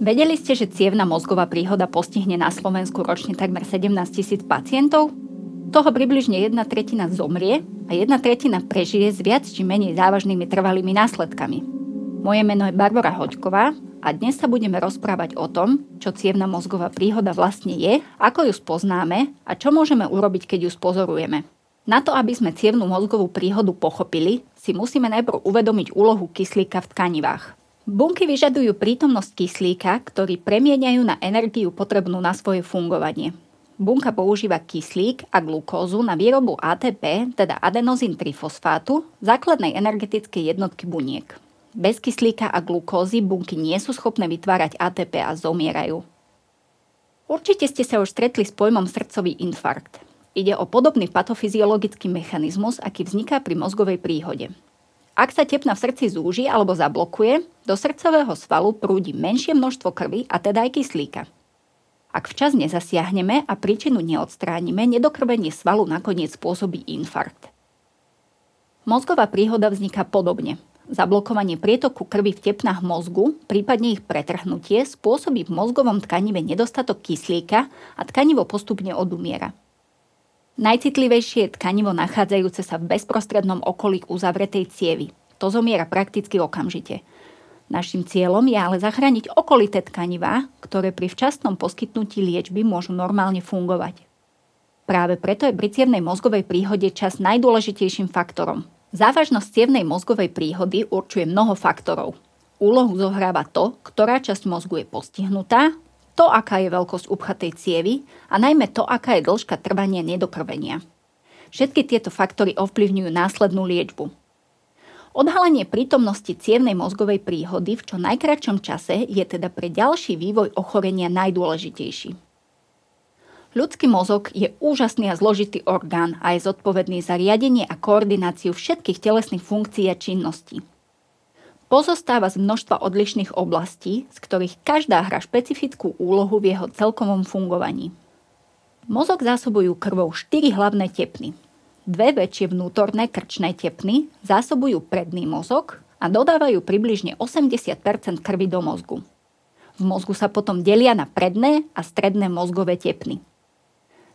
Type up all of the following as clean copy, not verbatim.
Vedeli ste, že cievna mozgová príhoda postihne na Slovensku ročne takmer 17 000 pacientov? Toho približne 1/3 zomrie a 1/3 prežije s viac či menej závažnými trvalými následkami. Moje meno je Barbora Hoďková a dnes sa budeme rozprávať o tom, čo cievna mozgová príhoda vlastne je, ako ju spoznáme a čo môžeme urobiť, keď ju spozorujeme. Na to, aby sme cievnu mozgovú príhodu pochopili, si musíme najprv uvedomiť úlohu kyslíka v tkanivách. Bunky vyžadujú prítomnosť kyslíka, ktorý premieňajú na energiu potrebnú na svoje fungovanie. Bunka používa kyslík a glukózu na výrobu ATP, teda adenozín-trifosfátu, základnej energetickej jednotky buniek. Bez kyslíka a glukózy bunky nie sú schopné vytvárať ATP a zomierajú. Určite ste sa už stretli s pojmom srdcový infarkt. Ide o podobný patofyziologický mechanizmus, aký vzniká pri mozgovej príhode. Ak sa tepna v srdci zúži alebo zablokuje, do srdcového svalu prúdi menšie množstvo krvi a teda aj kyslíka. Ak včas nezasiahneme a príčinu neodstránime, nedokrvenie svalu nakoniec spôsobí infarkt. Mozgová príhoda vzniká podobne. Zablokovanie prietoku krvi v tepnách mozgu, prípadne ich pretrhnutie, spôsobí v mozgovom tkanive nedostatok kyslíka a tkanivo postupne odumiera. Najcitlivejšie je tkanivo nachádzajúce sa v bezprostrednom okolí uzavretej cievy. To zomiera prakticky okamžite. Naším cieľom je ale zachrániť okolité tkanivá, ktoré pri včasnom poskytnutí liečby môžu normálne fungovať. Práve preto je pri cievnej mozgovej príhode čas najdôležitejším faktorom. Závažnosť cievnej mozgovej príhody určuje mnoho faktorov. Úlohu zohráva to, ktorá časť mozgu je postihnutá, to, aká je veľkosť upchatej cievy a najmä to, aká je dĺžka trvania nedokrvenia. Všetky tieto faktory ovplyvňujú následnú liečbu. Odhalenie prítomnosti cievnej mozgovej príhody v čo najkratšom čase je teda pre ďalší vývoj ochorenia najdôležitejší. Ľudský mozog je úžasný a zložitý orgán a je zodpovedný za riadenie a koordináciu všetkých telesných funkcií a činností. Pozostáva z množstva odlišných oblastí, z ktorých každá hrá špecifickú úlohu v jeho celkovom fungovaní. Mozog zásobujú krvou 4 hlavné tepny. 2 väčšie vnútorné krčné tepny zásobujú predný mozog a dodávajú približne 80% krvi do mozgu. V mozgu sa potom delia na predné a stredné mozgové tepny.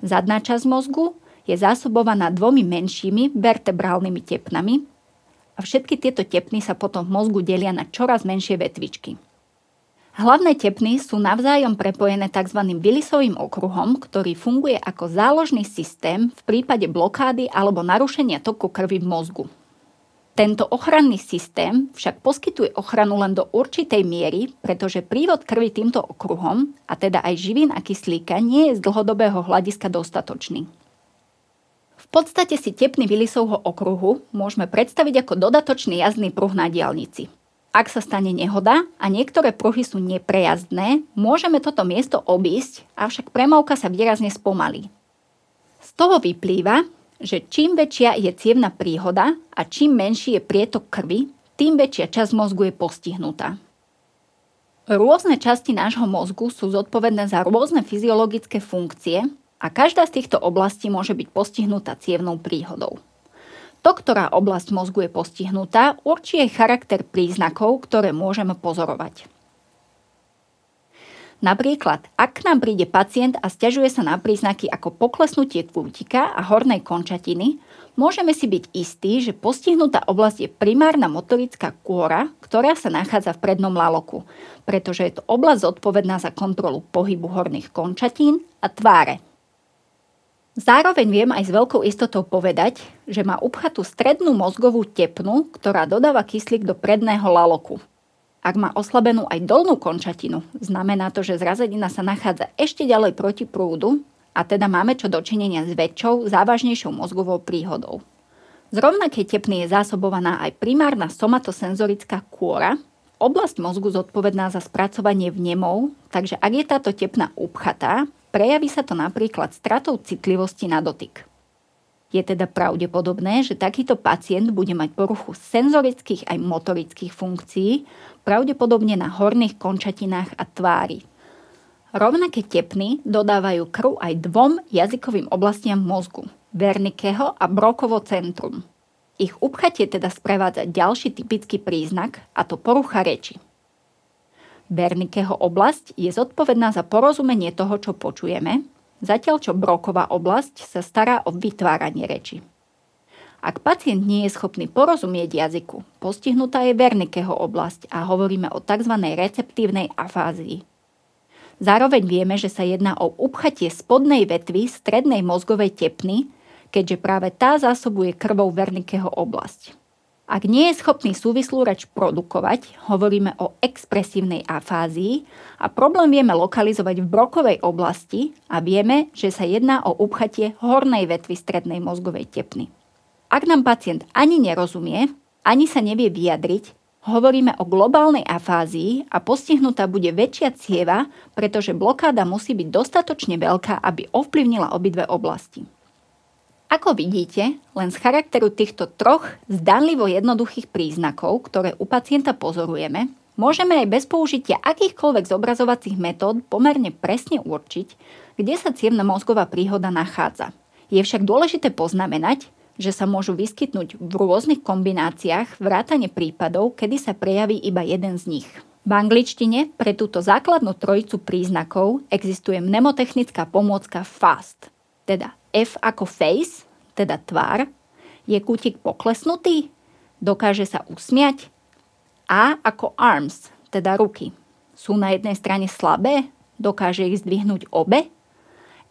Zadná časť mozgu je zásobovaná 2 menšími vertebrálnymi tepnami, a všetky tieto tepny sa potom v mozgu delia na čoraz menšie vetvičky. Hlavné tepny sú navzájom prepojené tzv. Willisovým okruhom, ktorý funguje ako záložný systém v prípade blokády alebo narušenia toku krvi v mozgu. Tento ochranný systém však poskytuje ochranu len do určitej miery, pretože prívod krvi týmto okruhom, a teda aj živín a kyslíka, nie je z dlhodobého hľadiska dostatočný. V podstate si tepny Willisovho okruhu môžeme predstaviť ako dodatočný jazdný pruh na diaľnici. Ak sa stane nehoda a niektoré pruhy sú neprejazdné, môžeme toto miesto obísť, avšak premávka sa výrazne spomalí. Z toho vyplýva, že čím väčšia je cievna príhoda a čím menší je prietok krvi, tým väčšia časť mozgu je postihnutá. Rôzne časti nášho mozgu sú zodpovedné za rôzne fyziologické funkcie, a každá z týchto oblastí môže byť postihnutá cievnou príhodou. To, ktorá oblasť mozgu je postihnutá, určí jej charakter príznakov, ktoré môžeme pozorovať. Napríklad, ak k nám príde pacient a sťažuje sa na príznaky ako poklesnutie kútika a hornej končatiny, môžeme si byť istí, že postihnutá oblasť je primárna motorická kôra, ktorá sa nachádza v prednom laloku, pretože je to oblasť zodpovedná za kontrolu pohybu horných končatín a tváre. Zároveň viem aj s veľkou istotou povedať, že má upchatú strednú mozgovú tepnu, ktorá dodáva kyslík do predného laloku. Ak má oslabenú aj dolnú končatinu, znamená to, že zrazenina sa nachádza ešte ďalej proti prúdu a teda máme čo dočinenia s väčšou, závažnejšou mozgovou príhodou. Z rovnakej tepny je zásobovaná aj primárna somatosenzorická kôra, oblasť mozgu zodpovedná za spracovanie vnemov, takže ak je táto tepna upchatá, prejaví sa to napríklad stratou citlivosti na dotyk. Je teda pravdepodobné, že takýto pacient bude mať poruchu senzorických aj motorických funkcií, pravdepodobne na horných končatinách a tvári. Rovnaké tepny dodávajú krv aj 2 jazykovým oblastiam mozgu, Wernickeho a Brocovo centrum. Ich upchatie teda sprevádza ďalší typický príznak, a to porucha reči. Wernickeho oblasť je zodpovedná za porozumenie toho, čo počujeme, zatiaľ čo Brockova oblasť sa stará o vytváranie reči. Ak pacient nie je schopný porozumieť jazyku, postihnutá je Wernickeho oblasť a hovoríme o tzv. Receptívnej afázii. Zároveň vieme, že sa jedná o upchatie spodnej vetvy strednej mozgovej tepny, keďže práve tá zásobuje krvou Wernickeho oblasť. Ak nie je schopný súvislú reč produkovať, hovoríme o expresívnej afázii a problém vieme lokalizovať v Brockovej oblasti a vieme, že sa jedná o upchatie hornej vetvy strednej mozgovej tepny. Ak nám pacient ani nerozumie, ani sa nevie vyjadriť, hovoríme o globálnej afázii a postihnutá bude väčšia cieva, pretože blokáda musí byť dostatočne veľká, aby ovplyvnila obidve oblasti. Ako vidíte, len z charakteru týchto troch zdanlivo jednoduchých príznakov, ktoré u pacienta pozorujeme, môžeme aj bez použitia akýchkoľvek zobrazovacích metód pomerne presne určiť, kde sa cievna mozgová príhoda nachádza. Je však dôležité poznamenať, že sa môžu vyskytnúť v rôznych kombináciách vrátane prípadov, kedy sa prejaví iba jeden z nich. V angličtine pre túto základnú trojicu príznakov existuje mnemotechnická pomôcka FAST, teda F ako face, teda tvár, je kútik poklesnutý, dokáže sa usmiať. A ako arms, teda ruky, sú na jednej strane slabé, dokáže ich zdvihnúť obe.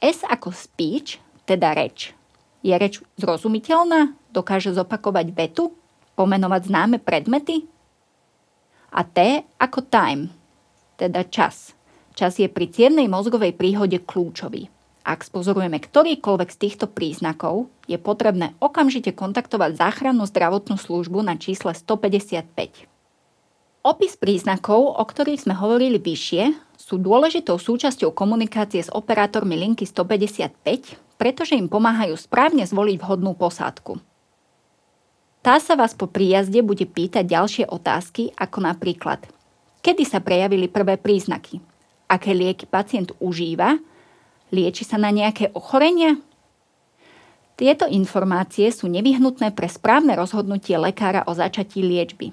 S ako speech, teda reč, je reč zrozumiteľná, dokáže zopakovať vetu, pomenovať známe predmety. A T ako time, teda čas. Čas je pri cievnej mozgovej príhode kľúčový. Ak spozorujeme ktorýkoľvek z týchto príznakov, je potrebné okamžite kontaktovať záchrannú zdravotnú službu na čísle 155. Opis príznakov, o ktorých sme hovorili vyššie, sú dôležitou súčasťou komunikácie s operátormi linky 155, pretože im pomáhajú správne zvoliť vhodnú posádku. Tá sa vás po príjazde bude pýtať ďalšie otázky, ako napríklad: kedy sa prejavili prvé príznaky? Aké lieky pacient užíva? Lieči sa na nejaké ochorenia? Tieto informácie sú nevyhnutné pre správne rozhodnutie lekára o začatí liečby.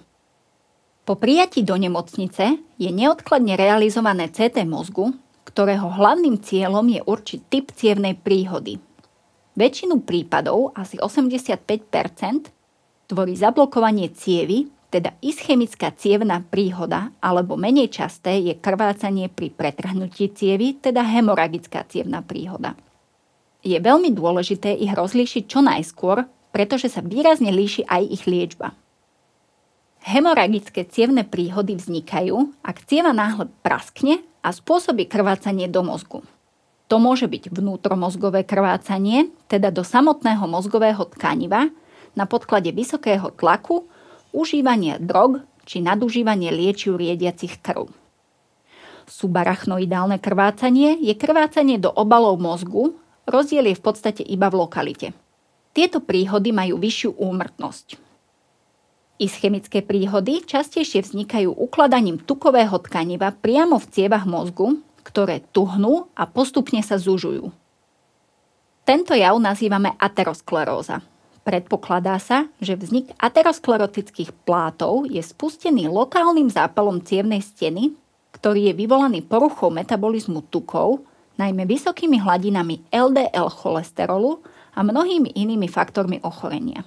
Po prijatí do nemocnice je neodkladne realizované CT mozgu, ktorého hlavným cieľom je určiť typ cievnej príhody. Väčšinu prípadov, asi 85%, tvorí zablokovanie cievy, teda ischemická cievna príhoda, alebo menej časté je krvácanie pri pretrhnutí cievy, teda hemoragická cievna príhoda. Je veľmi dôležité ich rozlíšiť čo najskôr, pretože sa výrazne líši aj ich liečba. Hemoragické cievne príhody vznikajú, ak cieva náhle praskne a spôsobí krvácanie do mozgu. To môže byť vnútromozgové krvácanie, teda do samotného mozgového tkaniva, na podklade vysokého tlaku, užívanie drog či nadužívanie liečiv riediacich krv. Subarachnoidálne krvácanie je krvácanie do obalov mozgu, rozdiel je v podstate iba v lokalite. Tieto príhody majú vyššiu úmrtnosť. Ischemické príhody častejšie vznikajú ukladaním tukového tkaniva priamo v cievach mozgu, ktoré tuhnú a postupne sa zužujú. Tento jav nazývame ateroskleróza. Predpokladá sa, že vznik aterosklerotických plátov je spustený lokálnym zápalom cievnej steny, ktorý je vyvolaný poruchou metabolizmu tukov, najmä vysokými hladinami LDL cholesterolu a mnohými inými faktormi ochorenia.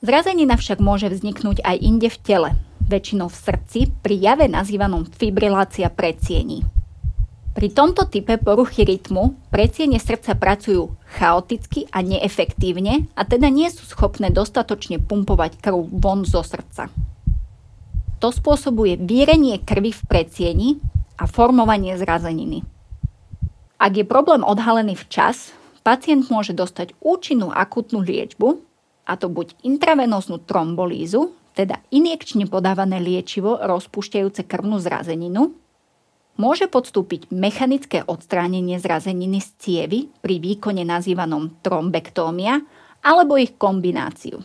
Zrazenina však môže vzniknúť aj inde v tele, väčšinou v srdci, pri jave nazývanom fibrilácia predsiení. Pri tomto type poruchy rytmu predsiene srdca pracujú chaoticky a neefektívne a teda nie sú schopné dostatočne pumpovať krv von zo srdca. To spôsobuje vírenie krvi v predsieni a formovanie zrazeniny. Ak je problém odhalený včas, pacient môže dostať účinnú akútnu liečbu, a to buď intravenóznu trombolízu, teda injekčne podávané liečivo rozpúšťajúce krvnú zrazeninu, môže podstúpiť mechanické odstránenie zrazeniny z cievy pri výkone nazývanom trombektómia alebo ich kombináciu.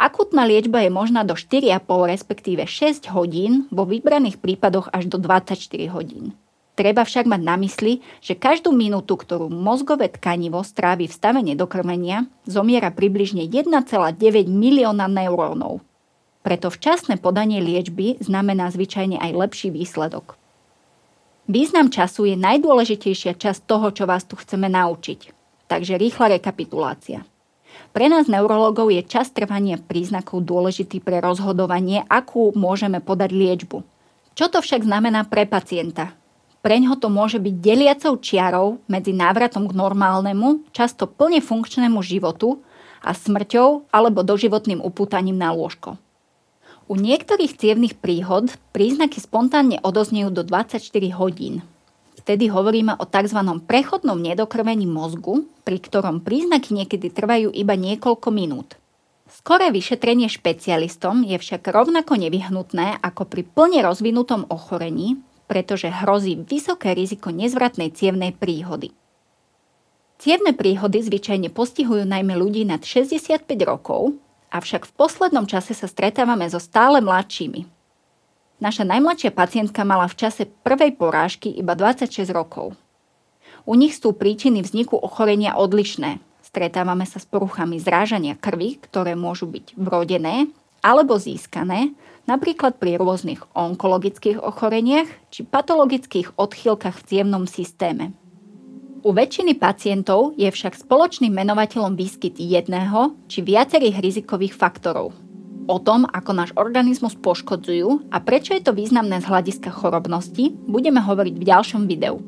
Akútna liečba je možná do 4,5 respektíve 6 hodín, vo vybraných prípadoch až do 24 hodín. Treba však mať na mysli, že každú minútu, ktorú mozgové tkanivo strávi v stave nedokrmenia, zomiera približne 1,9 milióna neurónov. Preto včasné podanie liečby znamená zvyčajne aj lepší výsledok. Význam času je najdôležitejšia časť toho, čo vás tu chceme naučiť. Takže rýchla rekapitulácia. Pre nás neurologov je čas trvania príznakov dôležitý pre rozhodovanie, akú môžeme podať liečbu. Čo to však znamená pre pacienta? Preňho to môže byť deliacou čiarou medzi návratom k normálnemu, často plne funkčnému životu a smrťou alebo doživotným upútaním na lôžko. U niektorých cievnych príhod príznaky spontánne odoznejú do 24 hodín. Vtedy hovoríme o tzv. Prechodnom nedokrvení mozgu, pri ktorom príznaky niekedy trvajú iba niekoľko minút. Skoré vyšetrenie špecialistom je však rovnako nevyhnutné ako pri plne rozvinutom ochorení, pretože hrozí vysoké riziko nezvratnej cievnej príhody. Cievne príhody zvyčajne postihujú najmä ľudí nad 65 rokov, avšak v poslednom čase sa stretávame so stále mladšími. Naša najmladšia pacientka mala v čase prvej porážky iba 26 rokov. U nich sú príčiny vzniku ochorenia odlišné. Stretávame sa s poruchami zrážania krvi, ktoré môžu byť vrodené alebo získané, napríklad pri rôznych onkologických ochoreniach či patologických odchýlkach v cievnom systéme. U väčšiny pacientov je však spoločným menovateľom výskyt jedného či viacerých rizikových faktorov. O tom, ako náš organizmus poškodzujú a prečo je to významné z hľadiska chorobnosti, budeme hovoriť v ďalšom videu.